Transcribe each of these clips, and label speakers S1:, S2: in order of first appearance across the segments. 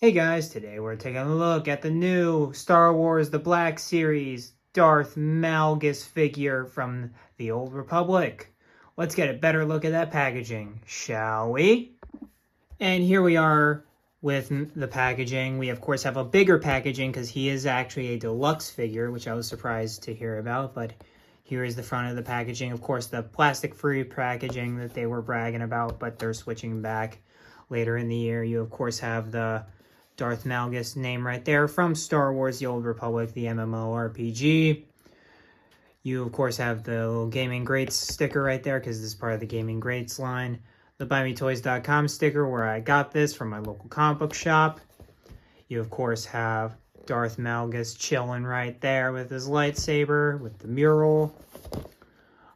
S1: Hey guys, today we're taking a look at the new Star Wars The Black Series Darth Malgus figure from the Old Republic. Let's get a better look at that packaging, shall we? And here we are with the packaging. We of course have a bigger packaging because he is actually a deluxe figure, which I was surprised to hear about, but here is the front of the packaging. Of course, the plastic-free packaging that they were bragging about, but they're switching back later in the year. You of course have the Darth Malgus name right there from Star Wars The Old Republic, the MMORPG. You, of course, have the little Gaming Greats sticker right there because this is part of the Gaming Greats line. The BuyMeToys.com sticker where I got this from my local comic book shop. You, of course, have Darth Malgus chilling right there with his lightsaber, with the mural.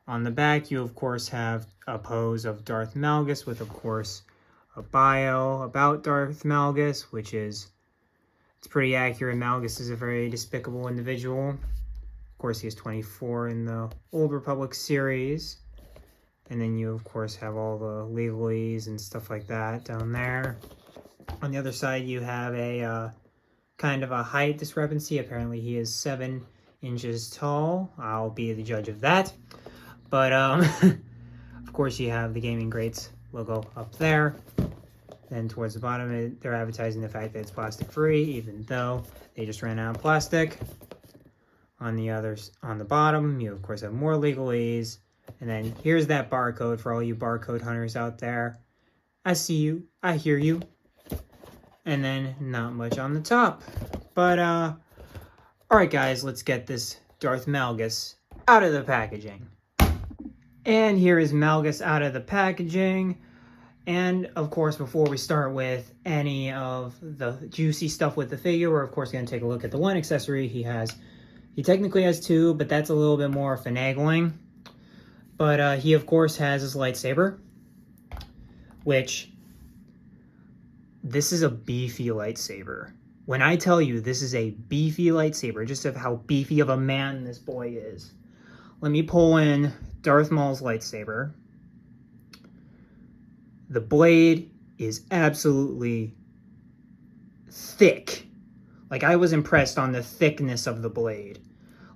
S1: On the back, you, of course, have a pose of Darth Malgus with, of course, a bio about Darth Malgus, which is, it's pretty accurate. Malgus is a very despicable individual. Of course, he is 24 in the Old Republic series. And then you, of course, have all the legalese and stuff like that down there. On the other side, you have a kind of a height discrepancy. Apparently, he is 7 inches tall. I'll be the judge of that. But, of course, you have the Gaming Greats logo up there. Then towards the bottom, they're advertising the fact that it's plastic-free, even though they just ran out of plastic. On the bottom, you of course have more legalese. And then here's that barcode for all you barcode hunters out there. I see you. I hear you. And then not much on the top. But, alright guys, let's get this Darth Malgus out of the packaging. And here is Malgus out of the packaging. And, of course, before we start with any of the juicy stuff with the figure, we're, of course, going to take a look at the one accessory he has. He technically has two, but that's a little bit more finagling. But he, of course, has his lightsaber, which, this is a beefy lightsaber. When I tell you this is a beefy lightsaber, just of how beefy of a man this boy is. Let me pull in Darth Maul's lightsaber. The blade is absolutely thick. Like, I was impressed on the thickness of the blade.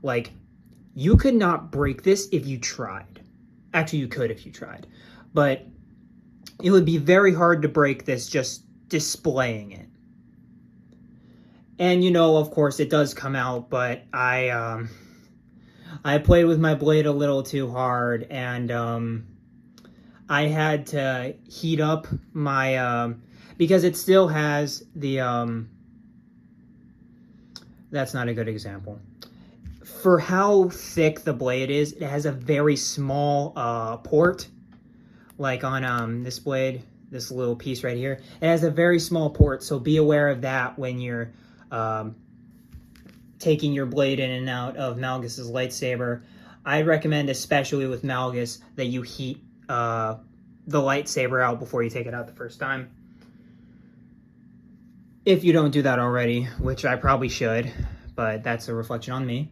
S1: Like, you could not break this if you tried. Actually, you could if you tried. But it would be very hard to break this just displaying it. And, you know, of course, it does come out, but I played with my blade a little too hard, and, I had to heat up my, because it still has the, that's not a good example. For how thick the blade is, it has a very small, port. Like on, this blade, this little piece right here. It has a very small port, so be aware of that when you're, taking your blade in and out of Malgus's lightsaber. I recommend, especially with Malgus, that you heat the lightsaber out before you take it out the first time. If you don't do that already, which I probably should, but that's a reflection on me.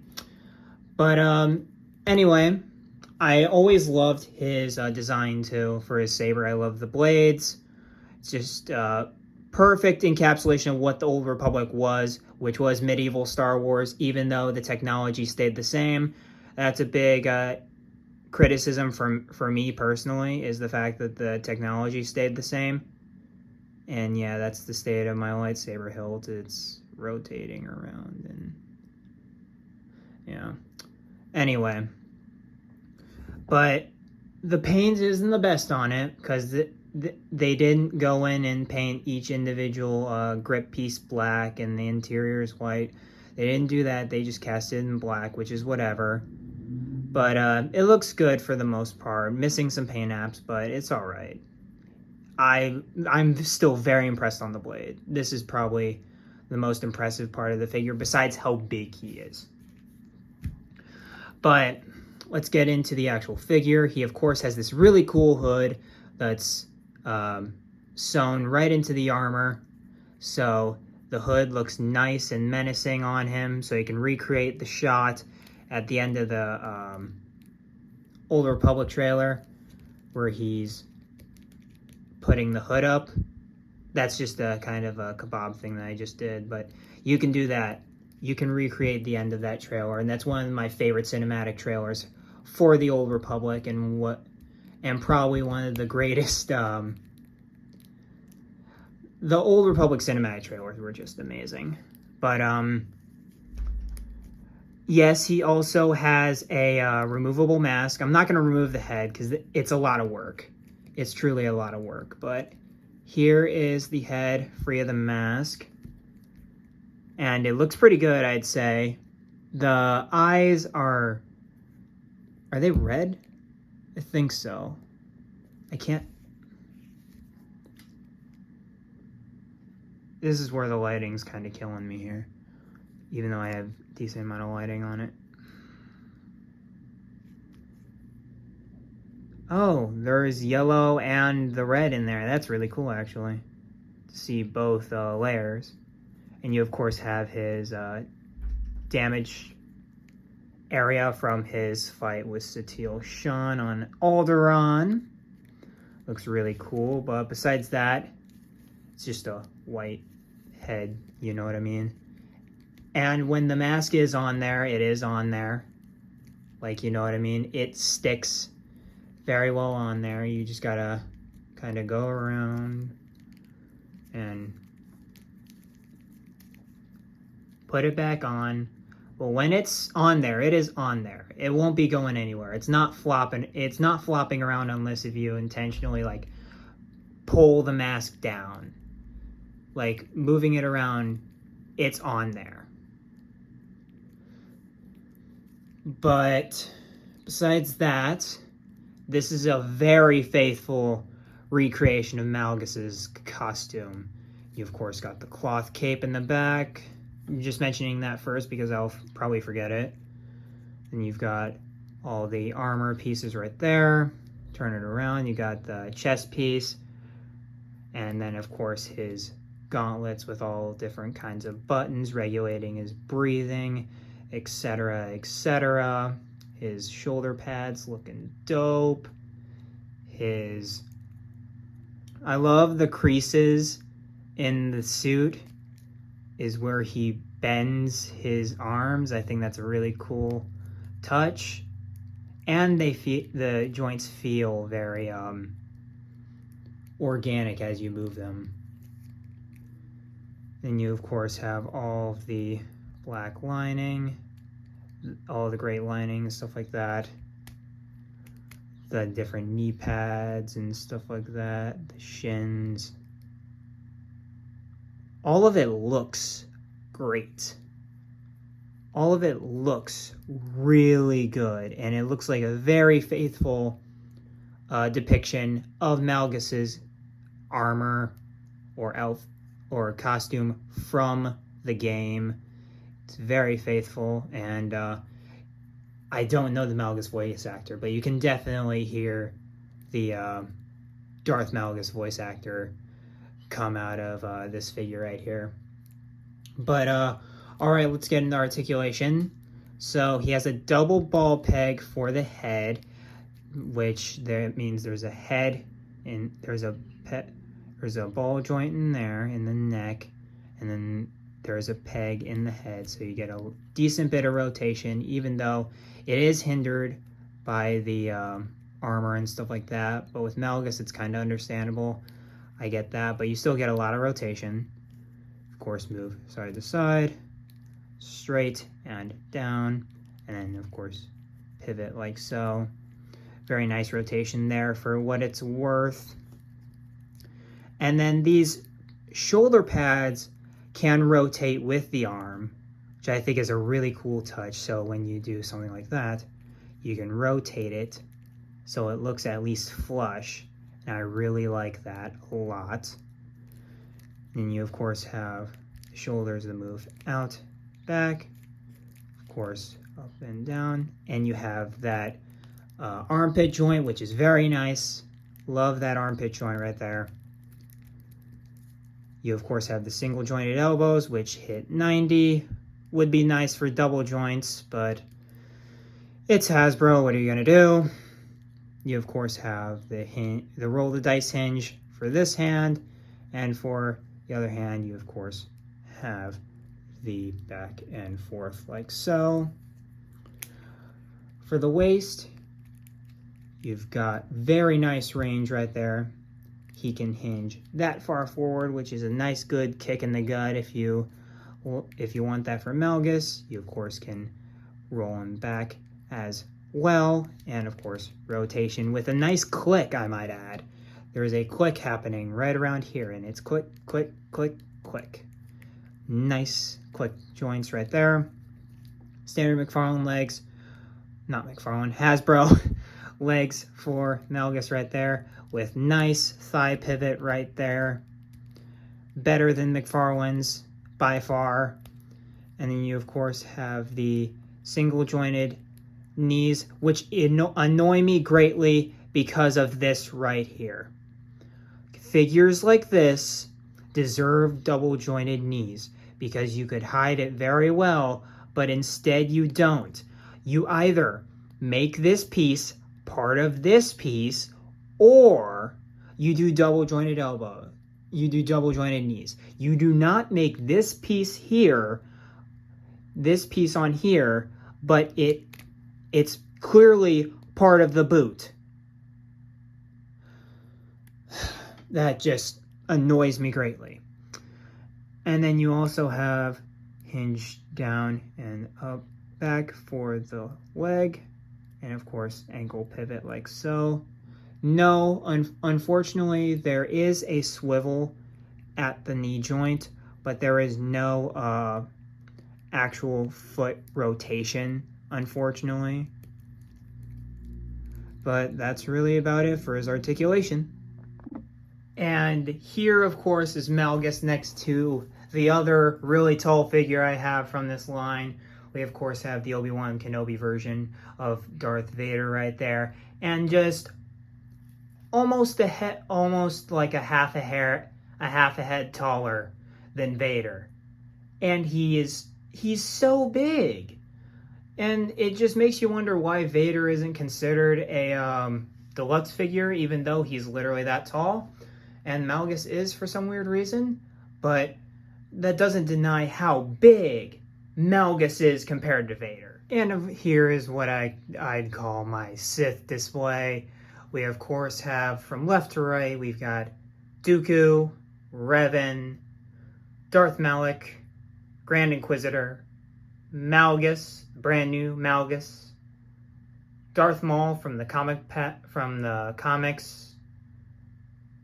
S1: But anyway, I always loved his design too for his saber. I love the blades. It's just perfect encapsulation of what the Old Republic was, which was medieval Star Wars, even though the technology stayed the same. That's a big criticism for me personally, is the fact that the technology stayed the same. And yeah, that's the state of my lightsaber hilt. It's rotating around, and yeah. Anyway, but the paint isn't the best on it because they didn't go in and paint each individual grip piece black and the interior is white. They didn't do that. They just cast it in black, which is whatever. But it looks good for the most part. Missing some paint apps, but it's all right. I'm still very impressed on the blade. This is probably the most impressive part of the figure, besides how big he is. But let's get into the actual figure. He, of course, has this really cool hood that's sewn right into the armor. So the hood looks nice and menacing on him, so you can recreate the shot at the end of the Old Republic trailer where he's putting the hood up. That's just a kind of a kebab thing that I just did, but you can do that. You can recreate the end of that trailer, and that's one of my favorite cinematic trailers for the Old Republic, and probably one of the greatest. The Old Republic cinematic trailers were just amazing, but yes, he also has a removable mask. I'm not going to remove the head because it's a lot of work. It's truly a lot of work, but here is the head free of the mask. And it looks pretty good, I'd say. The eyes are they red? I think so. I can't. This is where the lighting's kind of killing me here. Even though I have a decent amount of lighting on it. Oh, there's yellow and the red in there. That's really cool, actually. To see both layers. And you, of course, have his damage area from his fight with Satele Shan on Alderaan. Looks really cool, but besides that, it's just a white head, you know what I mean? And when the mask is on there, it is on there. Like, you know what I mean? It sticks very well on there. You just gotta kind of go around and put it back on. Well, when it's on there, it is on there. It won't be going anywhere. It's not flopping. It's not flopping around unless if you intentionally like pull the mask down, like moving it around. It's on there. But besides that, this is a very faithful recreation of Malgus's costume. You of course got the cloth cape in the back. I'm just mentioning that first because I'll probably forget it. And you've got all the armor pieces right there. Turn it around, you got the chest piece. And then of course his gauntlets with all different kinds of buttons regulating his breathing, etc., etc. His shoulder pads looking dope. I love the creases in the suit is where he bends his arms. I think that's a really cool touch. And the joints feel very organic as you move them. Then you of course have all of the black lining, all the great lining, stuff like that. The different knee pads and stuff like that, the shins. All of it looks great. All of it looks really good, and it looks like a very faithful depiction of Malgus's armor or elf or costume from the game. It's very faithful, and I don't know the Malgus voice actor, but you can definitely hear the Darth Malgus voice actor come out of this figure right here. But all right, let's get into articulation. So he has a double ball peg for the head, which means there's a head and there's a ball joint in there in the neck, and then there's a peg in the head, so you get a decent bit of rotation, even though it is hindered by the armor and stuff like that. But with Malgus, it's kind of understandable. I get that, but you still get a lot of rotation. Of course, move side to side, straight and down, and then of course pivot like so. Very nice rotation there for what it's worth. And then these shoulder pads can rotate with the arm, which I think is a really cool touch. So when you do something like that, you can rotate it so it looks at least flush. And I really like that a lot. And you of course have the shoulders that move out, back, of course up and down, and you have that armpit joint, which is very nice. Love that armpit joint right there. You of course have the single jointed elbows, which hit 90. Would be nice for double joints, but it's Hasbro, what are you gonna do? You of course have the roll the dice hinge for this hand, And for the other hand, you of course have the back and forth like so. For the waist, you've got very nice range right there. He can hinge that far forward, which is a nice good kick in the gut if you want that for Malgus. You of course can roll him back as well, and of course rotation with a nice click, I might add. There is a click happening right around here, and it's click, click, click, click. Nice click joints right there. Standard McFarlane legs, not McFarlane, Hasbro legs for Malgus right there, with nice thigh pivot right there. Better than McFarlane's by far. And then you of course have the single jointed knees, which annoy me greatly because of this right here. Figures like this deserve double jointed knees because you could hide it very well, but instead you don't. You either make this piece part of this piece, or you do double jointed elbow. You do double jointed knees. You do not make this piece here, this piece on here, but it's clearly part of the boot. That just annoys me greatly. And then you also have hinge down and up back for the leg, and of course ankle pivot like so. No, unfortunately there is a swivel at the knee joint, but there is no actual foot rotation, unfortunately. But that's really about it for his articulation. And here, of course, is Malgus next to the other really tall figure I have from this line. We, of course, have the Obi-Wan Kenobi version of Darth Vader right there. And just almost like a half a head taller than Vader. And he's so big. And it just makes you wonder why Vader isn't considered a deluxe figure, even though he's literally that tall. And Malgus is for some weird reason. But that doesn't deny how big Malgus is compared to Vader. And here is what I'd call my Sith display. We, of course, have from left to right, we've got Dooku, Revan, Darth Malak, Grand Inquisitor, Malgus, brand new Malgus, Darth Maul from the comics,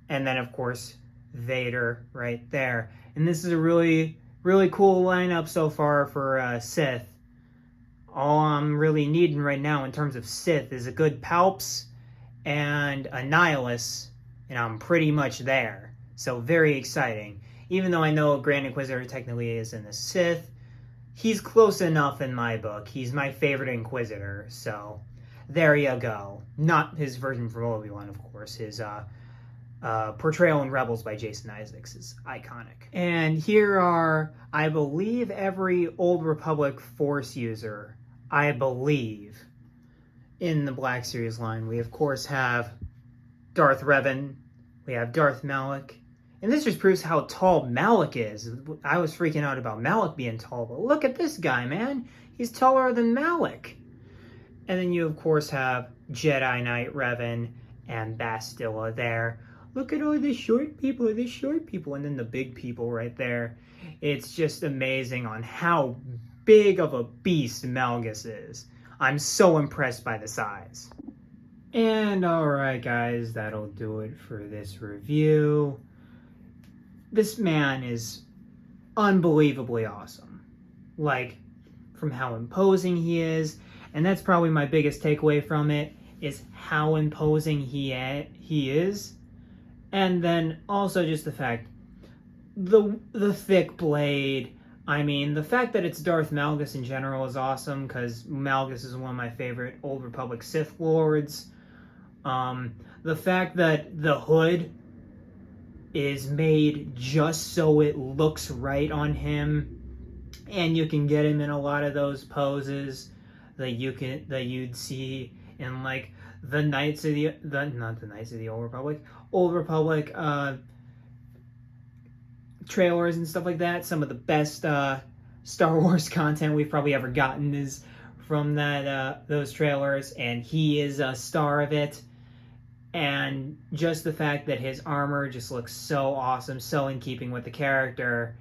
S1: and then of course Vader right there. And this is a really, really cool lineup so far for Sith. All I'm really needing right now in terms of Sith is a good Palps and a Nihilus, and I'm pretty much there. So very exciting. Even though I know Grand Inquisitor technically isn't a Sith, he's close enough in my book. He's my favorite Inquisitor, so there you go. Not his version from Obi-Wan, of course. His portrayal in Rebels by Jason Isaacs is iconic. And here are, I believe, every Old Republic Force user, I believe, in the Black Series line. We, of course, have Darth Revan. We have Darth Malak. And this just proves how tall Malak is. I was freaking out about Malak being tall, but look at this guy, man. He's taller than Malak. And then you, of course, have Jedi Knight Revan and Bastilla there. Look at all the short people, and then the big people right there. It's just amazing on how big of a beast Malgus is. I'm so impressed by the size. And alright guys, that'll do it for this review. This man is unbelievably awesome. Like, from how imposing he is, and that's probably my biggest takeaway from it, is how imposing he is. And then also just the fact, the thick blade. I mean, the fact that it's Darth Malgus in general is awesome, because Malgus is one of my favorite Old Republic Sith Lords. The fact that the hood is made just so it looks right on him, and you can get him in a lot of those poses that you'd see in like the Knights of the Old Republic trailers and stuff like that. Some of the best Star Wars content we've probably ever gotten is from those trailers, and he is a star of it. And just the fact that his armor just looks so awesome, so in keeping with the character,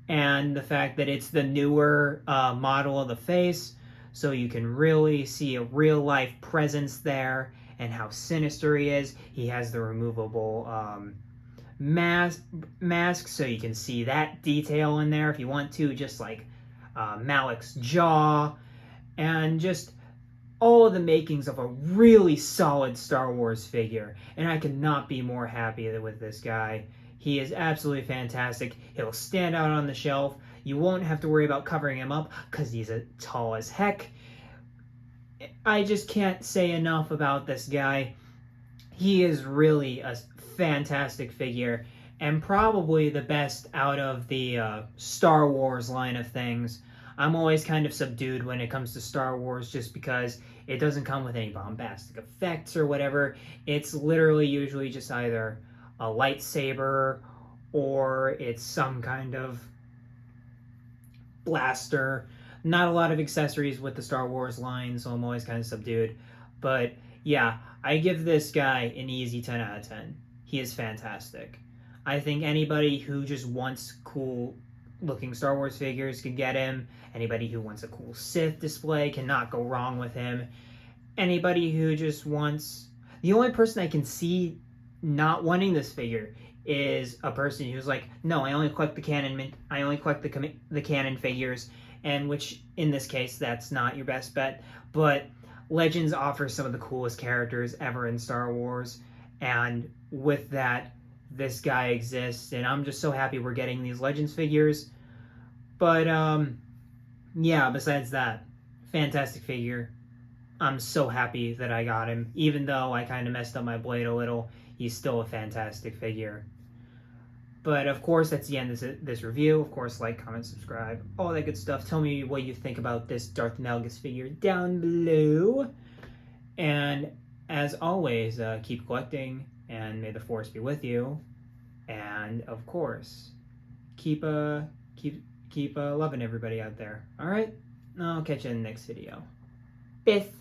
S1: and the fact that it's the newer model of the face, so you can really see a real life presence there, and how sinister he is. He has the removable mask, so you can see that detail in there if you want to, just like Malik's jaw, and just all of the makings of a really solid Star Wars figure. And I could not be more happy with this guy. He is absolutely fantastic. He'll stand out on the shelf. You won't have to worry about covering him up because he's tall as heck. I just can't say enough about this guy. He is really a fantastic figure, and probably the best out of the Star Wars line of things. I'm always kind of subdued when it comes to Star Wars just because it doesn't come with any bombastic effects or whatever. It's literally usually just either a lightsaber or it's some kind of blaster. Not a lot of accessories with the Star Wars line, so I'm always kind of subdued. But yeah, I give this guy an easy 10 out of 10. He is fantastic. I think anybody who just wants cool looking Star Wars figures can get him. Anybody who wants a cool Sith display cannot go wrong with him. Anybody who just wants... The only person I can see not wanting this figure is a person who's like, no, I only collect the canon. I only collect the canon figures, and which in this case that's not your best bet. But Legends offers some of the coolest characters ever in Star Wars, and with that, this guy exists, and I'm just so happy we're getting these Legends figures. But yeah, besides that, fantastic figure. I'm so happy that I got him. Even though I kind of messed up my blade a little, he's still a fantastic figure. But of course, that's the end of this review. Of course, like, comment, subscribe, all that good stuff. Tell me what you think about this Darth Malgus figure down below. And as always, keep collecting, and may the Force be with you. And of course, keep loving everybody out there. All right, I'll catch you in the next video. Peace.